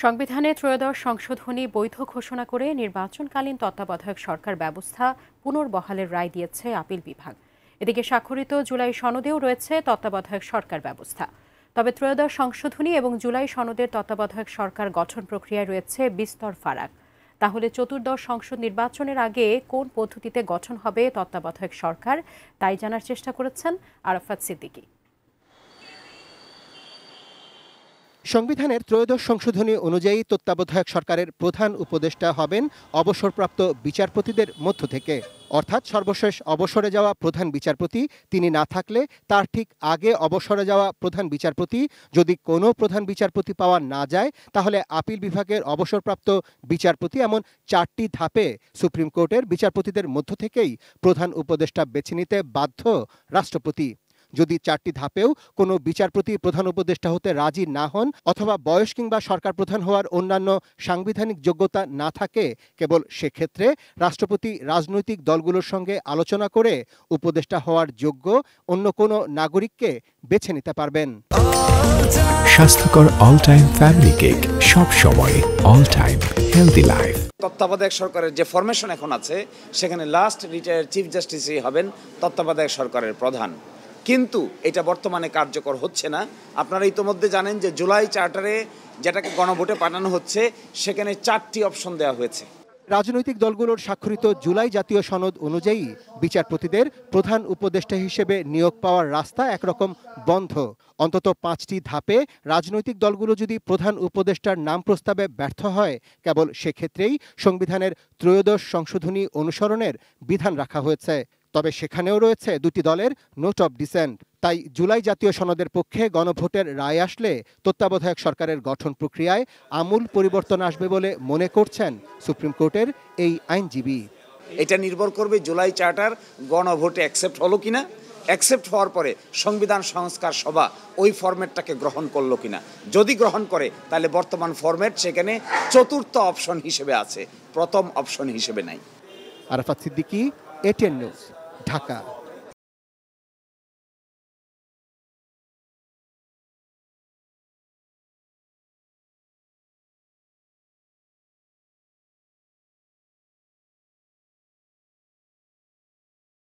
সংবিধানে ত্রয়োদশ সংশোধনী বৈধ ঘোষণা করে নির্বাচনকালীন তত্ত্বাবধায়ক সরকার ব্যবস্থা পুনর্বহালের রায় দিয়েছে আপিল বিভাগ। এদিকে স্বাক্ষরিত জুলাই সনদেও রয়েছে তত্ত্বাবধায়ক সরকার ব্যবস্থা। তবে ত্রয়োদশ সংশোধনী এবং জুলাই সনদের তত্ত্বাবধায়ক সরকার গঠন প্রক্রিয়ায় রয়েছে বিস্তর ফারাক। তাহলে চতুর্দশ সংসদ নির্বাচনের আগে কোন পদ্ধতিতে গঠন হবে তত্ত্বাবধায়ক সরকার, তাই জানার চেষ্টা করেছেন আরাফাত সিদ্দিকী। সংবিধানের ত্রয়োদশ সংশোধনী অনুযায়ী তত্ত্বাবধায়ক সরকারের প্রধান উপদেষ্টা হবেন অবসরপ্রাপ্ত বিচারপতিদের মধ্য থেকে, অর্থাৎ সর্বশেষ অবসরে যাওয়া প্রধান বিচারপতি তিনি না থাকলে তার ঠিক আগে অবসরে যাওয়া প্রধান বিচারপতি, যদি কোনো প্রধান বিচারপতি পাওয়া না যায় তাহলে আপিল বিভাগের অবসরপ্রাপ্ত বিচারপতি, এমন 4টি ধাপে সুপ্রিম কোর্টের বিচারপতিদের মধ্য থেকেই প্রধান উপদেষ্টা বেছে নিতে বাধ্য রাষ্ট্রপতি। যদি 4টি ধাপেও কোনো বিচারপতি প্রধান উপদেষ্টা হতে রাজি না হন অথবা বয়স কিংবা সরকার প্রধান হওয়ার অন্যান্য সাংবিধানিক যোগ্যতা না থাকে, কেবল সেক্ষেত্রে রাষ্ট্রপতি রাজনৈতিক দলগুলোর সঙ্গে আলোচনা করে উপদেষ্টা হওয়ার যোগ্য অন্য কোনো নাগরিককে বেছে নিতে পারবেন। স্বাস্থ্যকর অল টাইম ফ্যামিলি কেক, সব সময় অল টাইম হেলদি লাইফ। তত্ত্বাবধায়ক সরকারের যে ফরমেশন এখন আছে সেখানে লাস্ট রিটায়ার্ড চিফ জাস্টিসই হবেন তত্ত্বাবধায়ক সরকারের প্রধান, কিন্তু এটা বর্তমানে কার্যকর হচ্ছে না। আপনারা ইতোমধ্যে জানেন যে জুলাই চার্টারে যেটাকে গণভোটে পাঠানো হচ্ছে সেখানে 4টি অপশন দেওয়া হয়েছে। রাজনৈতিক দলগুলোর স্বাক্ষরিত জুলাই জাতীয় সনদ অনুযায়ী বিচারপতিদের প্রধান উপদেষ্টা হিসেবে নিয়োগ পাওয়ার রাস্তা একরকম বন্ধ। অন্তত 5টি ধাপে রাজনৈতিক দলগুলো যদি প্রধান উপদেষ্টার নাম প্রস্তাবে ব্যর্থ হয়, কেবল সেক্ষেত্রেই সংবিধানের ত্রয়োদশ সংশোধনী অনুসরণের বিধান রাখা হয়েছে। তবে সেখানেও রয়েছে 2টি দলের নোট অব ডিসেন্ট। তাই জুলাই জাতীয় সনদের পক্ষে গণভোটের রায় আসলে তত্ত্বাবধায়ক সরকারের গঠন প্রক্রিয়ায় আমূল পরিবর্তন আসবে বলে মনে করছেন সুপ্রিম কোর্টের এই আইনজীবী। এটা নির্ভর করবে জুলাই চার্টার গণভোটে অ্যাকসেপ্ট হলো কিনা, অ্যাকসেপ্ট হওয়ার পরে সংবিধান সংস্কার সভা ওই ফরম্যাটটাকে গ্রহণ করলো কিনা। যদি গ্রহণ করে তাহলে বর্তমান ফরম্যাট সেখানে চতুর্থ অপশন হিসেবে আছে, প্রথম অপশন হিসেবে নাই। Arafat Siddiqui, ATN news, Dhaka.